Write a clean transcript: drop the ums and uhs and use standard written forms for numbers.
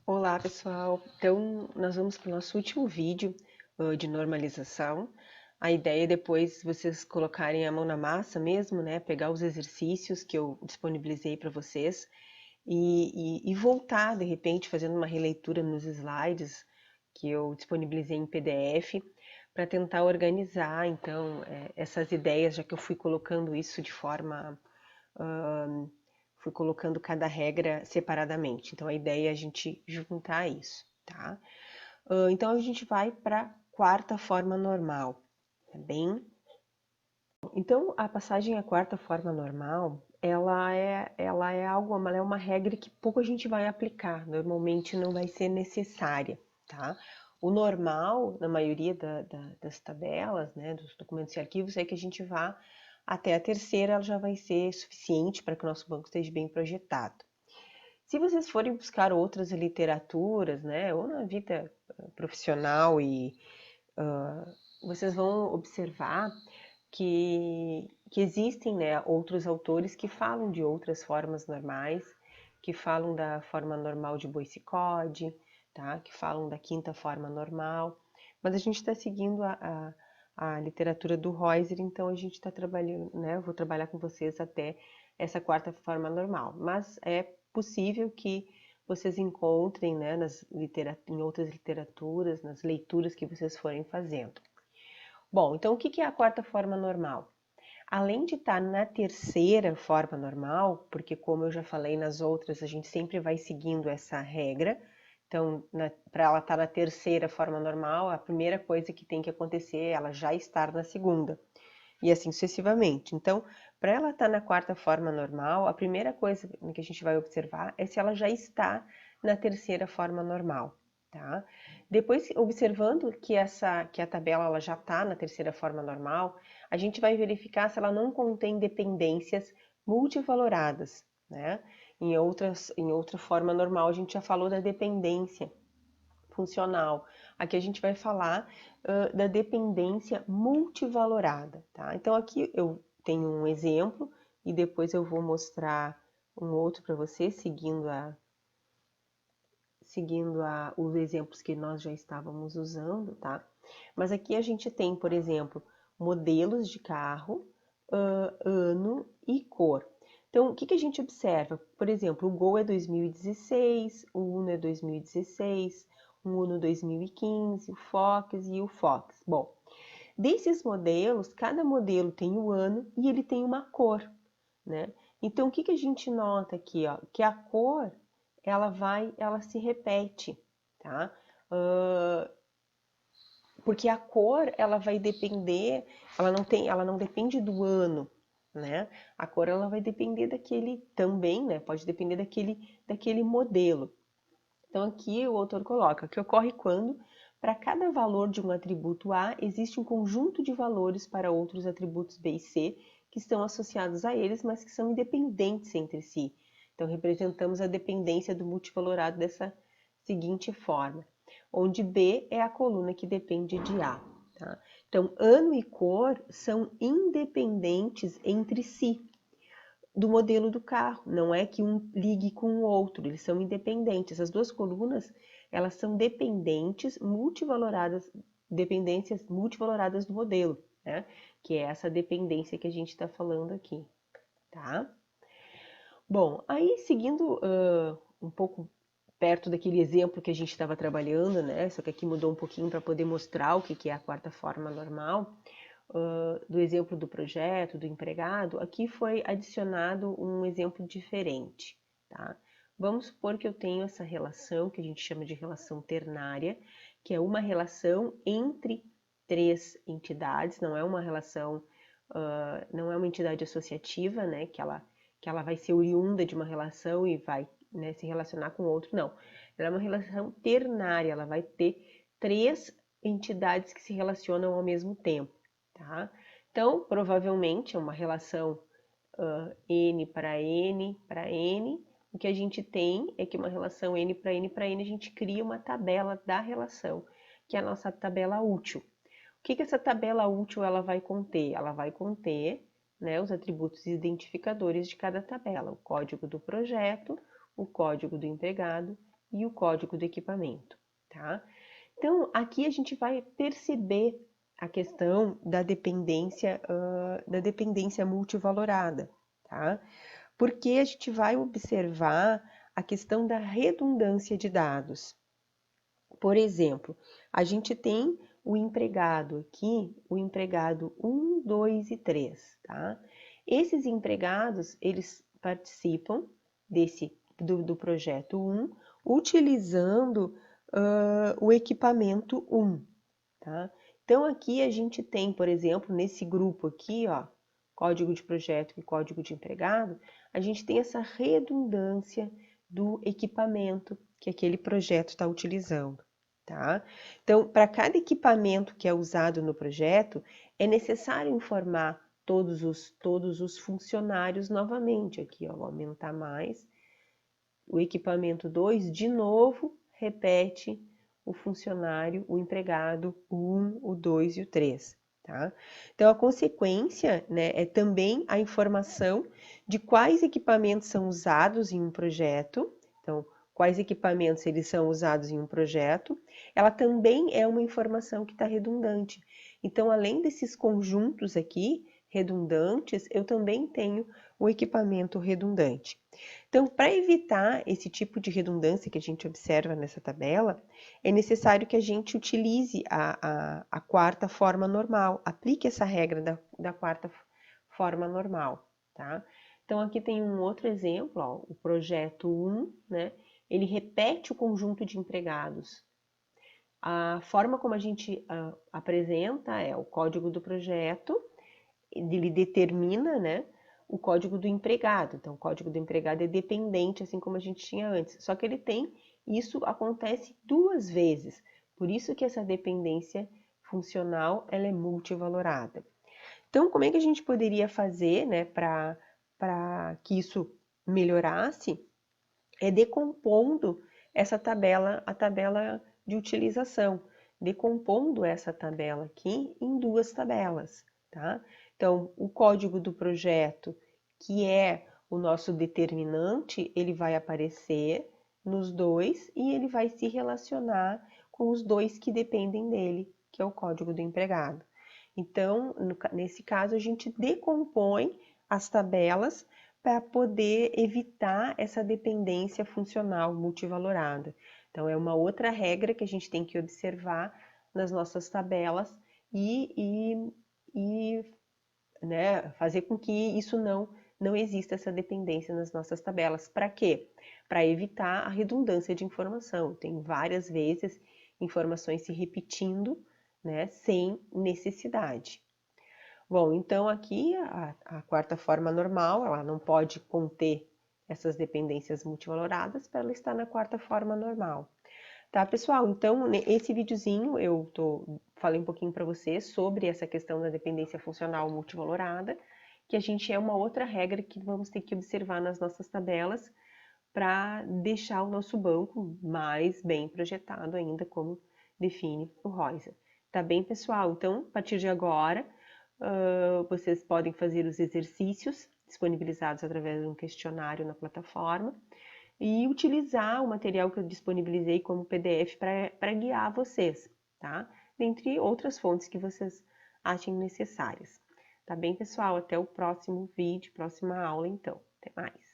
Olá, pessoal. Então, nós vamos para o nosso último vídeo de normalização. A ideia é depois vocês colocarem a mão na massa mesmo, né? Pegar os exercícios que eu disponibilizei para vocês e voltar, de repente, fazendo uma releitura nos slides que eu disponibilizei em PDF para tentar organizar, então, essas ideias, já que eu fui colocando isso de forma fui colocando cada regra separadamente. Então a ideia é a gente juntar isso, tá? Então a gente vai para a quarta forma normal, tá bem? Então a passagem à quarta forma normal, ela é uma regra que pouco a gente vai aplicar, normalmente não vai ser necessária, tá? O normal, na maioria das tabelas, né, dos documentos e arquivos, é que a gente vá até a terceira, ela já vai ser suficiente para que o nosso banco esteja bem projetado. Se vocês forem buscar outras literaturas, né, ou na vida profissional vocês vão observar que existem, né, outros autores que falam de outras formas normais, que falam da forma normal de Boice-Code, tá? Que falam da quinta forma normal, mas a gente está seguindo a literatura do Reuser, então a gente está trabalhando, né? Eu vou trabalhar com vocês até essa quarta forma normal, mas é possível que vocês encontrem, né, em outras literaturas, nas leituras que vocês forem fazendo. Bom, então o que é a quarta forma normal? Além de estar na terceira forma normal, porque como eu já falei nas outras, a gente sempre vai seguindo essa regra. Então, para ela estar na terceira forma normal, a primeira coisa que tem que acontecer é ela já estar na segunda. E assim sucessivamente. Então, para ela estar na quarta forma normal, a primeira coisa que a gente vai observar é se ela já está na terceira forma normal, tá? Depois, observando que a tabela ela já está na terceira forma normal, a gente vai verificar se ela não contém dependências multivaloradas, né? Em outra forma normal, a gente já falou da dependência funcional. Aqui a gente vai falar da dependência multivalorada, tá? Então aqui eu tenho um exemplo e depois eu vou mostrar um outro para você, seguindo os exemplos que nós já estávamos usando, tá? Mas aqui a gente tem, por exemplo, modelos de carro, ano e cor. Então, o que a gente observa? Por exemplo, o Gol é 2016, o Uno é 2016, o Uno 2015, o Fox e o Fox. Bom, desses modelos, cada modelo tem o ano e ele tem uma cor, né? Então, o que a gente nota aqui, ó? Que a cor, ela se repete, tá? Porque a cor, ela vai depender, ela não depende do ano, né? A cor, ela vai depender daquele também, né? Pode depender daquele modelo. Então, aqui o autor coloca que ocorre quando, para cada valor de um atributo A, existe um conjunto de valores para outros atributos B e C que estão associados a eles, mas que são independentes entre si. Então, representamos a dependência do multivalorado dessa seguinte forma, onde B é a coluna que depende de A. Tá? Então, ano e cor são independentes entre si do modelo do carro. Não é que um ligue com o outro, eles são independentes. As duas colunas, elas são dependências multivaloradas do modelo, né? Que é essa dependência que a gente está falando aqui, tá? Bom, aí seguindo um pouco perto daquele exemplo que a gente estava trabalhando, né? Só que aqui mudou um pouquinho para poder mostrar o que é a quarta forma normal. Do exemplo do projeto, do empregado, aqui foi adicionado um exemplo diferente, tá? Vamos supor que eu tenho essa relação, que a gente chama de relação ternária, que é uma relação entre três entidades, não é uma relação, não é uma entidade associativa, né? Que ela vai ser oriunda de uma relação e vai, né, se relacionar com outro, não. Ela é uma relação ternária, ela vai ter três entidades que se relacionam ao mesmo tempo. Tá? Então, provavelmente é uma relação N para N para N. O que a gente tem é que uma relação N para N para N, a gente cria uma tabela da relação, que é a nossa tabela útil. O que essa tabela útil ela vai conter? Ela vai conter, né, os atributos identificadores de cada tabela, o código do projeto, o código do empregado e o código do equipamento, tá? Então, aqui a gente vai perceber a questão da dependência multivalorada, tá? Porque a gente vai observar a questão da redundância de dados. Por exemplo, a gente tem o empregado aqui, o empregado 1, 2 e 3, tá? Esses empregados, eles participam do projeto 1, utilizando o equipamento 1, tá? Então, aqui a gente tem, por exemplo, nesse grupo aqui, ó, código de projeto e código de empregado, a gente tem essa redundância do equipamento que aquele projeto está utilizando, tá? Então, para cada equipamento que é usado no projeto, é necessário informar todos os funcionários novamente. Aqui, ó, vou aumentar mais. O equipamento 2, de novo, repete o funcionário, o empregado, o 1, o 2 e o 3. Tá? Então, a consequência, né, é também a informação de quais equipamentos são usados em um projeto. Então, quais equipamentos eles são usados em um projeto. Ela também é uma informação que está redundante. Então, além desses conjuntos aqui redundantes, eu também tenho o equipamento redundante. Então, para evitar esse tipo de redundância que a gente observa nessa tabela, é necessário que a gente utilize a quarta forma normal, aplique essa regra da quarta forma normal, tá? Então, aqui tem um outro exemplo, ó, o projeto 1, né? Ele repete o conjunto de empregados. A forma como a gente apresenta é o código do projeto, ele determina, né, o código do empregado. Então, o código do empregado é dependente, assim como a gente tinha antes. Só que isso acontece 2 vezes. Por isso que essa dependência funcional, ela é multivalorada. Então, como é que a gente poderia fazer, né, para que isso melhorasse? É decompondo essa tabela, a tabela de utilização, decompondo essa tabela aqui em 2 tabelas, tá? Então, o código do projeto, que é o nosso determinante, ele vai aparecer nos 2 e ele vai se relacionar com os 2 que dependem dele, que é o código do empregado. Então, nesse caso, a gente decompõe as tabelas para poder evitar essa dependência funcional multivalorada. Então, é uma outra regra que a gente tem que observar nas nossas tabelas e né, fazer com que isso não exista essa dependência nas nossas tabelas. Para quê? Para evitar a redundância de informação. Tem várias vezes informações se repetindo, né, sem necessidade. Bom, então aqui a quarta forma normal, ela não pode conter essas dependências multivaloradas para ela estar na quarta forma normal. Tá, pessoal? Então, nesse videozinho falei um pouquinho para vocês sobre essa questão da dependência funcional multivalorada, que a gente é uma outra regra que vamos ter que observar nas nossas tabelas para deixar o nosso banco mais bem projetado ainda, como define o Roisa. Tá bem, pessoal? Então, a partir de agora, vocês podem fazer os exercícios disponibilizados através de um questionário na plataforma e utilizar o material que eu disponibilizei como PDF para guiar vocês, tá? Dentre outras fontes que vocês achem necessárias. Tá bem, pessoal? Até o próximo vídeo, próxima aula, então. Até mais!